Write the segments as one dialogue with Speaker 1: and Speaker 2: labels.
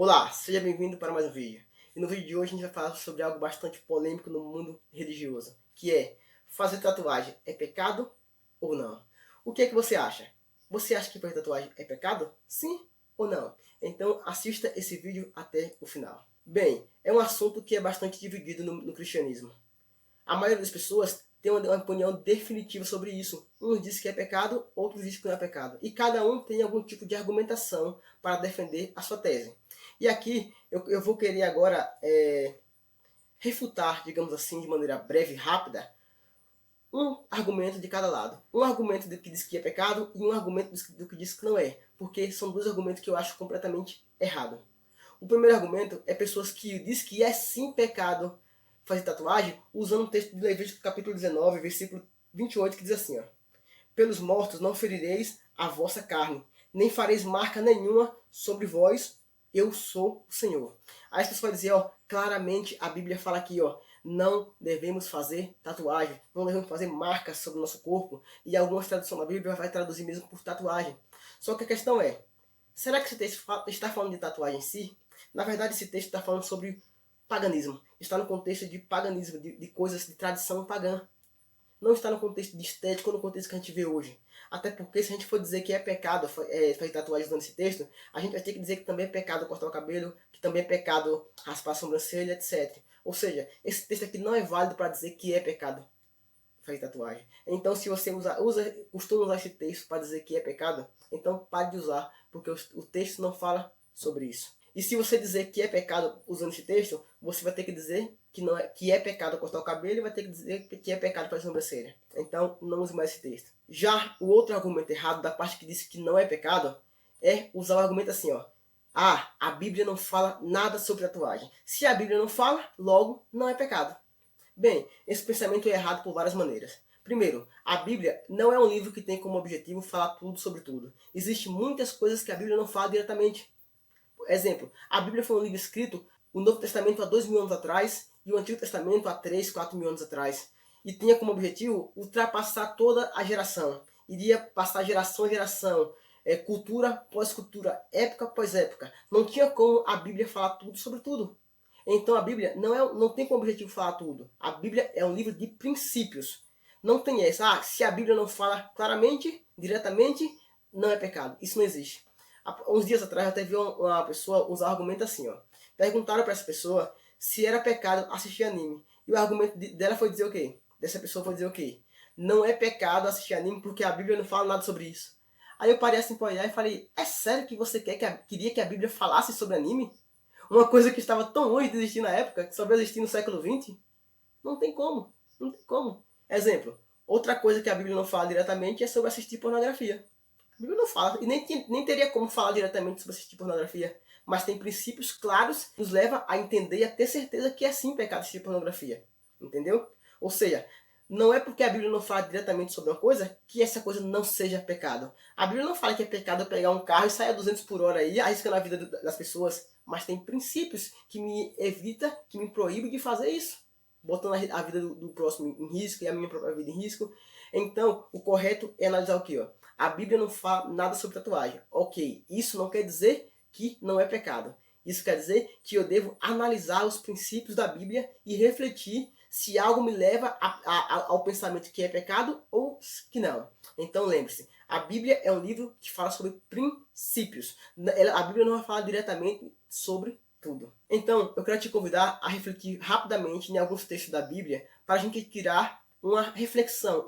Speaker 1: Olá, seja bem-vindo para mais um vídeo. E no vídeo de hoje a gente vai falar sobre algo bastante polêmico no mundo religioso, que é: fazer tatuagem é pecado ou não? O que é que você acha? Você acha que fazer tatuagem é pecado? Sim ou não? Então assista esse vídeo até o final. Bem, é um assunto que é bastante dividido no cristianismo. A maioria das pessoas tem uma opinião definitiva sobre isso. Uns dizem que é pecado, outros dizem que não é pecado. E cada um tem algum tipo de argumentação para defender a sua tese. E aqui eu vou querer agora refutar, digamos assim, de maneira breve e rápida, um argumento de cada lado. Um argumento do que diz que é pecado e um argumento do que diz que não é. Porque são dois argumentos que eu acho completamente errados. O primeiro argumento é pessoas que diz que é sim pecado fazer tatuagem, usando o texto de Levítico capítulo 19, versículo 28, que diz assim, ó: pelos mortos não ferireis a vossa carne, nem fareis marca nenhuma sobre vós, eu sou o Senhor. Aí as pessoas vão dizer, ó, claramente a Bíblia fala aqui, ó, não devemos fazer tatuagem, não devemos fazer marcas sobre o nosso corpo, e algumas traduções da Bíblia vai traduzir mesmo por tatuagem. Só que a questão é, será que esse texto está falando de tatuagem em si? Na verdade, esse texto está falando sobre paganismo. Está no contexto de paganismo, de coisas de tradição pagã. Não está no contexto de estética ou no contexto que a gente vê hoje. Até porque se a gente for dizer que é pecado fazer tatuagem usando esse texto, a gente vai ter que dizer que também é pecado cortar o cabelo, que também é pecado raspar a sobrancelha, etc. Ou seja, esse texto aqui não é válido para dizer que é pecado fazer tatuagem. Então, se você costuma usar esse texto para dizer que é pecado, então pare de usar, porque o texto não fala sobre isso. E se você dizer que é pecado usando esse texto, você vai ter que dizer que é pecado cortar o cabelo e vai ter que dizer que é pecado fazer sobrancelha. Então, não use mais esse texto. Já o outro argumento errado, da parte que diz que não é pecado, é usar o argumento assim, ó: ah, a Bíblia não fala nada sobre tatuagem. Se a Bíblia não fala, logo não é pecado. Bem, esse pensamento é errado por várias maneiras. Primeiro, a Bíblia não é um livro que tem como objetivo falar tudo sobre tudo. Existem muitas coisas que a Bíblia não fala diretamente. Exemplo, a Bíblia foi um livro escrito, o Novo Testamento há 2000 anos atrás e o Antigo Testamento há 3, 4 mil anos atrás. E tinha como objetivo ultrapassar toda a geração. Iria passar geração a geração, cultura pós cultura, época após época. Não tinha como a Bíblia falar tudo sobre tudo. Então a Bíblia não tem como objetivo falar tudo. A Bíblia é um livro de princípios. Não tem essa, se a Bíblia não fala claramente, diretamente, não é pecado. Isso não existe. Há uns dias atrás eu até vi uma pessoa usar o argumento assim, ó. Perguntaram para essa pessoa se era pecado assistir anime. E o argumento dela foi dizer o quê? Dessa pessoa foi dizer o quê? Não é pecado assistir anime porque a Bíblia não fala nada sobre isso. Aí eu parei assim para olhar e falei, é sério que você queria que a Bíblia falasse sobre anime? Uma coisa que estava tão longe de existir na época, que só veio existir no século XX? Não tem como. Não tem como. Exemplo, outra coisa que a Bíblia não fala diretamente é sobre assistir pornografia. A Bíblia não fala, e nem teria como falar diretamente sobre assistir pornografia. Mas tem princípios claros que nos levam a entender e a ter certeza que é sim pecado assistir pornografia. Entendeu? Ou seja, não é porque a Bíblia não fala diretamente sobre uma coisa que essa coisa não seja pecado. A Bíblia não fala que é pecado eu pegar um carro e sair a 200 por hora aí, arriscando a vida das pessoas. Mas tem princípios que me evita, que me proíbe de fazer isso. Botando a vida do próximo em risco e a minha própria vida em risco. Então, o correto é analisar o que? Ó? A Bíblia não fala nada sobre tatuagem. Ok, isso não quer dizer que não é pecado. Isso quer dizer que eu devo analisar os princípios da Bíblia e refletir se algo me leva ao pensamento que é pecado ou que não. Então lembre-se, a Bíblia é um livro que fala sobre princípios. A Bíblia não vai falar diretamente sobre tudo. Então, eu quero te convidar a refletir rapidamente em alguns textos da Bíblia para a gente tirar uma reflexão,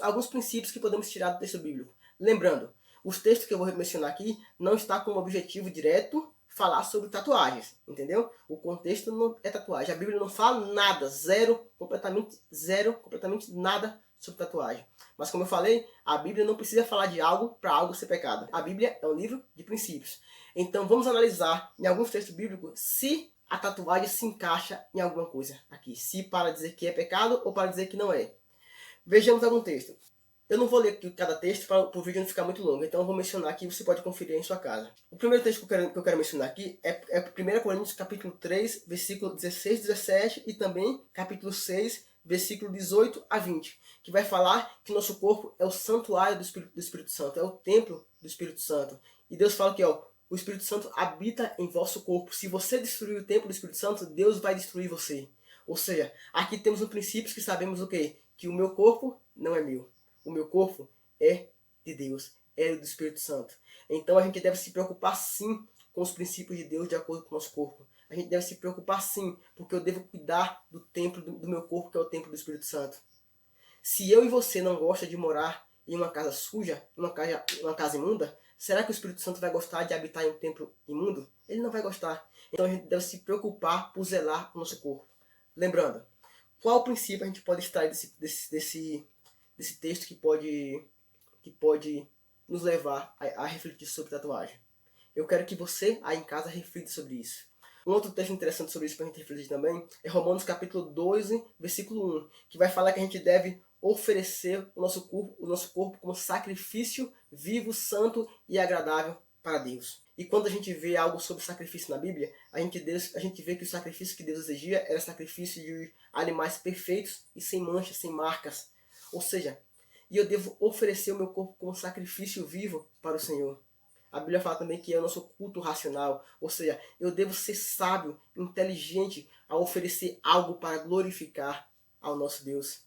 Speaker 1: alguns princípios que podemos tirar do texto bíblico. Lembrando, os textos que eu vou mencionar aqui não está como objetivo direto falar sobre tatuagens, entendeu? O contexto não é tatuagem. A Bíblia não fala nada, zero, completamente nada sobre tatuagem. Mas como eu falei, a Bíblia não precisa falar de algo para algo ser pecado. A Bíblia é um livro de princípios. Então vamos analisar em alguns textos bíblicos se a tatuagem se encaixa em alguma coisa aqui. Se para dizer que é pecado ou para dizer que não é. Vejamos algum texto. Eu não vou ler aqui cada texto para o vídeo não ficar muito longo, então eu vou mencionar aqui e você pode conferir em sua casa. O primeiro texto que eu quero mencionar aqui é 1 Coríntios capítulo 3, versículo 16 e 17 e também capítulo 6, versículo 18 a 20, que vai falar que nosso corpo é o santuário do Espírito Santo, é o templo do Espírito Santo. E Deus fala que ó, O Espírito Santo habita em vosso corpo. Se você destruir o templo do Espírito Santo, Deus vai destruir você. Ou seja, aqui temos um princípio que sabemos o quê? Que o meu corpo não é meu. O meu corpo é de Deus, é do Espírito Santo. Então a gente deve se preocupar sim com os princípios de Deus de acordo com o nosso corpo. A gente deve se preocupar sim, porque eu devo cuidar do templo do meu corpo, que é o templo do Espírito Santo. Se eu e você não gostam de morar em uma casa suja, uma casa imunda, será que o Espírito Santo vai gostar de habitar em um templo imundo? Ele não vai gostar. Então a gente deve se preocupar por zelar o nosso corpo. Lembrando, qual princípio a gente pode extrair desse texto que pode nos levar a refletir sobre tatuagem? Eu quero que você, aí em casa, reflita sobre isso. Um outro texto interessante sobre isso para a gente refletir também é Romanos capítulo 12, versículo 1, que vai falar que a gente deve oferecer o nosso corpo como sacrifício vivo, santo e agradável para Deus. E quando a gente vê algo sobre sacrifício na Bíblia, a gente vê que o sacrifício que Deus exigia era sacrifício de animais perfeitos e sem manchas, sem marcas. Ou seja, e eu devo oferecer o meu corpo como sacrifício vivo para o Senhor. A Bíblia fala também que é o nosso culto racional, ou seja, eu devo ser sábio, inteligente ao oferecer algo para glorificar ao nosso Deus.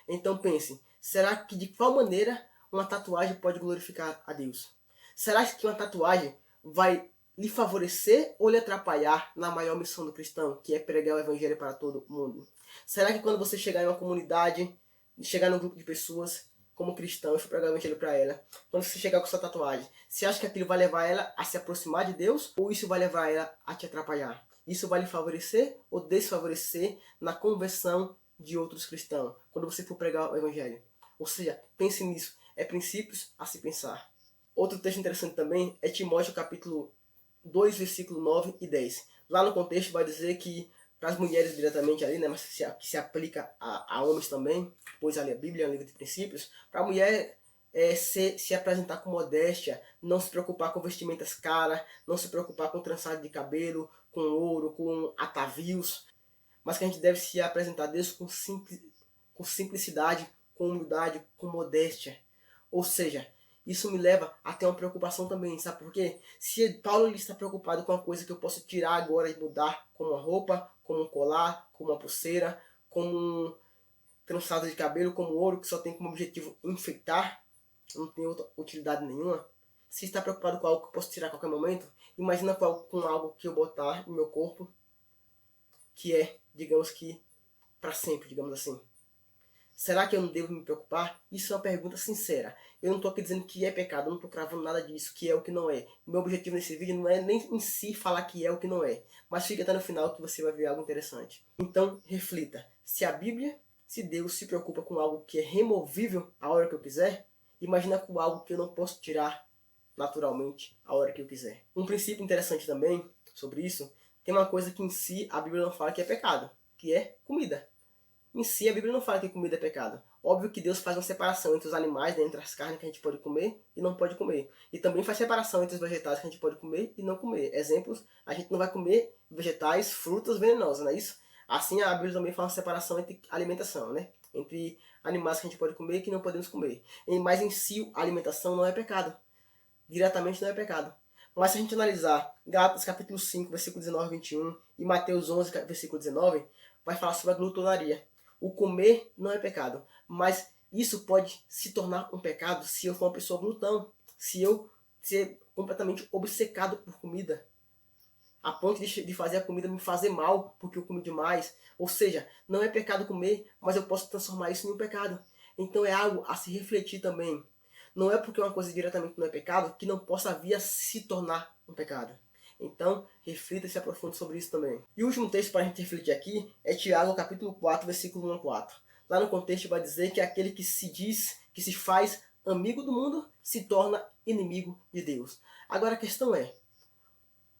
Speaker 1: Então pense, será que de qual maneira uma tatuagem pode glorificar a Deus? Será que uma tatuagem vai lhe favorecer ou lhe atrapalhar na maior missão do cristão, que é pregar o evangelho para todo mundo? Será que quando você chegar em uma comunidade, chegar num grupo de pessoas, como cristão, e for pregar o evangelho para ela, quando você chegar com sua tatuagem, você acha que aquilo vai levar ela a se aproximar de Deus ou isso vai levar ela a te atrapalhar? Isso vai lhe favorecer ou desfavorecer na conversão de outros cristãos, quando você for pregar o evangelho? Ou seja, pense nisso, é princípios a se pensar. Outro texto interessante também é Timóteo capítulo 2, versículo 9 e 10. Lá no contexto vai dizer que para as mulheres diretamente ali, né, mas que se aplica a homens também, pois ali a Bíblia é um livro de princípios, para a mulher se apresentar com modéstia, não se preocupar com vestimentas caras, não se preocupar com trançado de cabelo, com ouro, com atavios, mas que a gente deve se apresentar a Deus com simplicidade, com humildade, com modéstia. Ou seja, isso me leva a ter uma preocupação também, sabe por quê? Se Paulo ele está preocupado com uma coisa que eu posso tirar agora e mudar, como uma roupa, como um colar, como uma pulseira, como um trançado de cabelo, como ouro, que só tem como objetivo enfeitar, não tem outra utilidade nenhuma. Se está preocupado com algo que eu posso tirar a qualquer momento, imagina com algo que eu botar no meu corpo, que é, digamos que, para sempre, digamos assim. Será que eu não devo me preocupar? Isso é uma pergunta sincera. Eu não estou aqui dizendo que é pecado, eu não estou cravando nada disso, que é o que não é. O meu objetivo nesse vídeo não é nem em si falar que é o que não é, mas fica até no final que você vai ver algo interessante. Então, reflita. Se a Bíblia, se Deus se preocupa com algo que é removível a hora que eu quiser, imagina com algo que eu não posso tirar naturalmente a hora que eu quiser. Um princípio interessante também sobre isso, tem uma coisa que em si a Bíblia não fala que é pecado, que é comida. Em si, a Bíblia não fala que comida é pecado. Óbvio que Deus faz uma separação entre os animais, né, entre as carnes que a gente pode comer e não pode comer. E também faz separação entre os vegetais que a gente pode comer e não comer. Exemplos, a gente não vai comer vegetais, frutas venenosas, não é isso? Assim, a Bíblia também faz uma separação entre alimentação, né? Entre animais que a gente pode comer e que não podemos comer. Mas em si, a alimentação não é pecado. Diretamente não é pecado. Mas se a gente analisar Gálatas capítulo 5, versículo 19 e 21 e Mateus 11, versículo 19, vai falar sobre a glutonaria. O comer não é pecado, mas isso pode se tornar um pecado se eu for uma pessoa glutão, se eu ser completamente obcecado por comida, a ponto de fazer a comida me fazer mal porque eu comi demais. Ou seja, não é pecado comer, mas eu posso transformar isso em um pecado. Então é algo a se refletir também. Não é porque uma coisa diretamente não é pecado que não possa vir a se tornar um pecado. Então, reflita e se aprofunde sobre isso também. E o último texto para a gente refletir aqui é Tiago, capítulo 4, versículo 1 a 4. Lá no contexto vai dizer que aquele que se diz, que se faz amigo do mundo, se torna inimigo de Deus. Agora a questão é,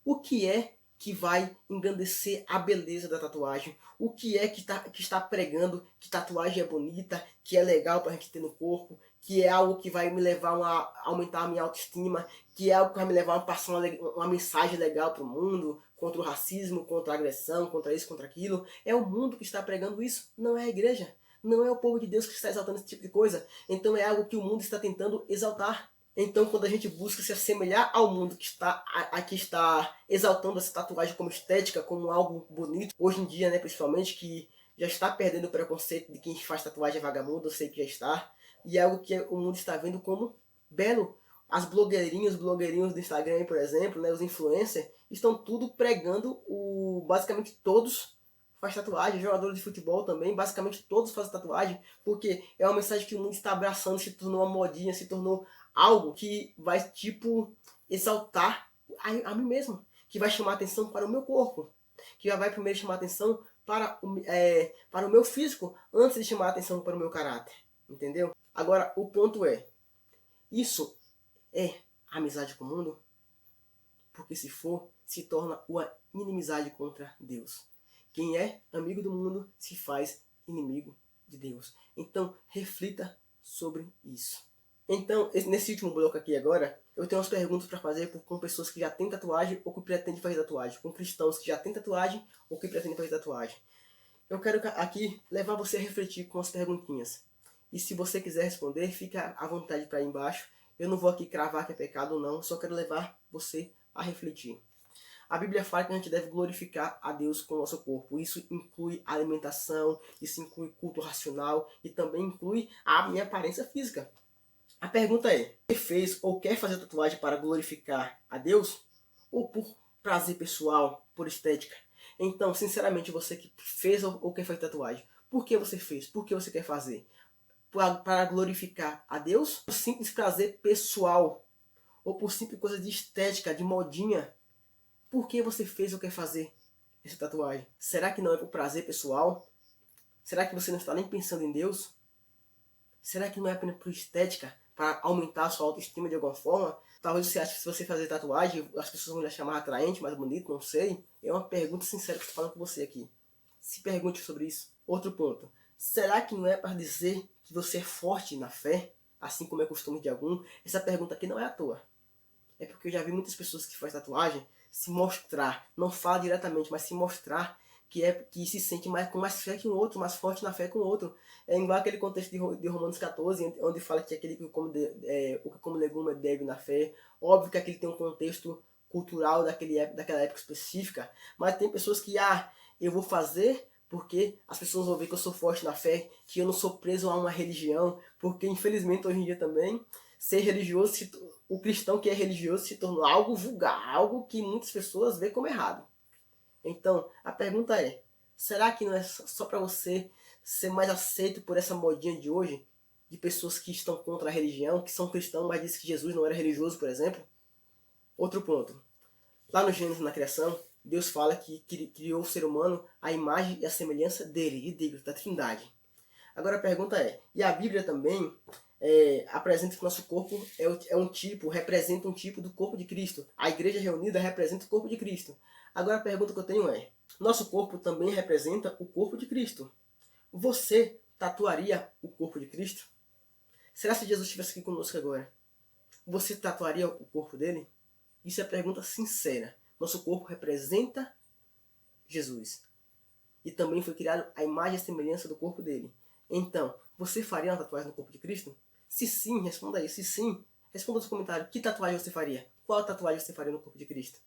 Speaker 1: o que é que vai engrandecer a beleza da tatuagem? O que é que está pregando que tatuagem é bonita, que é legal para a gente ter no corpo, que é algo que vai me levar a aumentar a minha autoestima, que é algo que vai me levar a passar uma mensagem legal para o mundo, contra o racismo, contra a agressão, contra isso, contra aquilo? É o mundo que está pregando isso, não é a igreja. Não é o povo de Deus que está exaltando esse tipo de coisa. Então é algo que o mundo está tentando exaltar. Então, quando a gente busca se assemelhar ao mundo que está exaltando essa tatuagem como estética, como algo bonito, hoje em dia, né, principalmente, que já está perdendo o preconceito de quem faz tatuagem vagabundo, eu sei que já está, e é algo que o mundo está vendo como belo. As blogueirinhas, os blogueirinhos do Instagram, por exemplo, né, os influencers, estão tudo pregando basicamente todos fazem tatuagem, jogadores de futebol também, basicamente todos fazem tatuagem, porque é uma mensagem que o mundo está abraçando, se tornou uma modinha, se tornou algo que vai, tipo, exaltar a mim mesmo, que vai chamar atenção para o meu corpo, que vai primeiro chamar atenção para o meu físico, antes de chamar atenção para o meu caráter, entendeu? Agora, o ponto é, isso é amizade com o mundo? Porque se for, se torna uma inimizade contra Deus. Quem é amigo do mundo se faz inimigo de Deus. Então, reflita sobre isso. Então, nesse último bloco aqui agora, eu tenho umas perguntas para fazer com pessoas que já têm tatuagem ou que pretendem fazer tatuagem. Com cristãos que já têm tatuagem ou que pretendem fazer tatuagem. Eu quero aqui levar você a refletir com as perguntinhas. E se você quiser responder, fica à vontade para ir embaixo. Eu não vou aqui cravar que é pecado ou não, só quero levar você a refletir. A Bíblia fala que a gente deve glorificar a Deus com o nosso corpo. Isso inclui alimentação, isso inclui culto racional e também inclui a minha aparência física. A pergunta é, você fez ou quer fazer tatuagem para glorificar a Deus? Ou por prazer pessoal, por estética? Então, sinceramente, você que fez ou quer fazer tatuagem, por que você fez? Por que você quer fazer? Para glorificar a Deus? Por simples prazer pessoal? Ou por simples coisa de estética, de modinha? Por que você fez ou quer fazer essa tatuagem? Será que não é por prazer pessoal? Será que você não está nem pensando em Deus? Será que não é apenas por estética? Para aumentar a sua autoestima de alguma forma? Talvez você ache que se você fazer tatuagem, as pessoas vão lhe chamar atraente, mais bonito, não sei. É uma pergunta sincera que eu estou falando com você aqui. Se pergunte sobre isso. Outro ponto. Será que não é para dizer que você é forte na fé? Assim como é costume de algum? Essa pergunta aqui não é à toa. É porque eu já vi muitas pessoas que fazem tatuagem se mostrar, não fala diretamente, mas se mostrar que se sente com mais fé que o outro, mais forte na fé que o outro. É igual aquele contexto de Romanos 14, onde fala que aquele que o que come legume é débil na fé. Óbvio que aquele tem um contexto cultural daquela época específica, mas tem pessoas que, eu vou fazer porque as pessoas vão ver que eu sou forte na fé, que eu não sou preso a uma religião, porque infelizmente hoje em dia também ser religioso, o cristão que é religioso se tornou algo vulgar, algo que muitas pessoas veem como errado. Então, a pergunta é, será que não é só para você ser mais aceito por essa modinha de hoje, de pessoas que estão contra a religião, que são cristãos, mas dizem que Jesus não era religioso, por exemplo? Outro ponto. Lá no Gênesis, na criação, Deus fala que criou o ser humano à imagem e à semelhança dele, de Deus, da Trindade. Agora a pergunta é, e a Bíblia também apresenta que o nosso corpo representa um tipo do corpo de Cristo. A igreja reunida representa o corpo de Cristo. Agora a pergunta que eu tenho é, nosso corpo também representa o corpo de Cristo. Você tatuaria o corpo de Cristo? Será que Jesus estivesse aqui conosco agora? Você tatuaria o corpo dele? Isso é pergunta sincera. Nosso corpo representa Jesus. E também foi criado a imagem e a semelhança do corpo dele. Então, você faria uma tatuagem no corpo de Cristo? Se sim, responda aí. Se sim, responda nos comentários. Que tatuagem você faria? Qual tatuagem você faria no corpo de Cristo?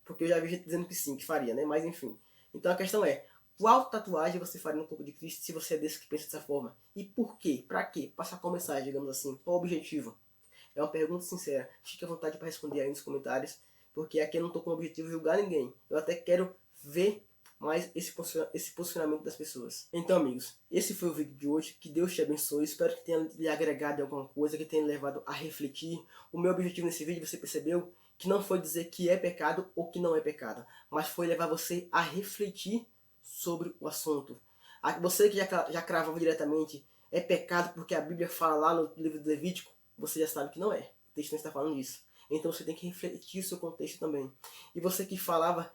Speaker 1: Porque eu já vi gente dizendo que sim, que faria, né? Mas enfim. Então a questão é, qual tatuagem você faria no corpo de Cristo se você é desse que pensa dessa forma? E por quê? Pra quê? Passar qual mensagem, digamos assim? Qual o objetivo? É uma pergunta sincera. Fique à vontade para responder aí nos comentários. Porque aqui eu não estou com o objetivo de julgar ninguém. Eu até quero ver mais esse posicionamento das pessoas. Então, amigos, esse foi o vídeo de hoje. Que Deus te abençoe. Espero que tenha lhe agregado alguma coisa, que tenha levado a refletir. O meu objetivo nesse vídeo, você percebeu, que não foi dizer que é pecado ou que não é pecado, mas foi levar você a refletir sobre o assunto. Você que já cravava diretamente, é pecado porque a Bíblia fala lá no livro do Levítico, você já sabe que não é. O texto não está falando disso. Então você tem que refletir o seu contexto também. E você que falava,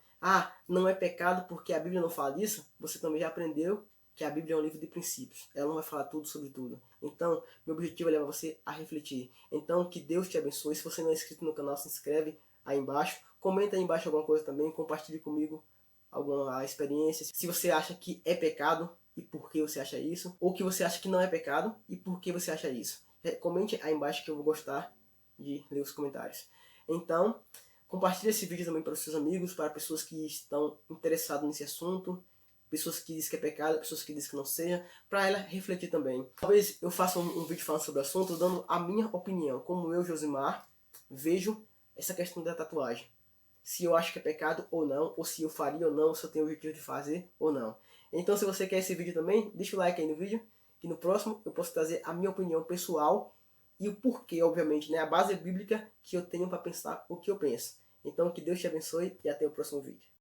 Speaker 1: não é pecado porque a Bíblia não fala disso, você também já aprendeu que a Bíblia é um livro de princípios. Ela não vai falar tudo sobre tudo. Então, meu objetivo é levar você a refletir. Então, que Deus te abençoe. Se você não é inscrito no canal, se inscreve aí embaixo. Comenta aí embaixo alguma coisa também. Compartilhe comigo alguma experiência. Se você acha que é pecado e por que você acha isso. Ou que você acha que não é pecado e por que você acha isso. Comente aí embaixo que eu vou gostar de ler os comentários. Então, compartilhe esse vídeo também para os seus amigos, para pessoas que estão interessadas nesse assunto, pessoas que dizem que é pecado, pessoas que dizem que não seja, para ela refletir também. Talvez eu faça um vídeo falando sobre o assunto, dando a minha opinião, como eu, Josimar, vejo essa questão da tatuagem. Se eu acho que é pecado ou não, ou se eu faria ou não, se eu tenho o objetivo de fazer ou não. Então, se você quer esse vídeo também, deixa o like aí no vídeo, que no próximo eu posso trazer a minha opinião pessoal e o porquê, obviamente, né? A base bíblica que eu tenho para pensar o que eu penso. Então, que Deus te abençoe e até o próximo vídeo.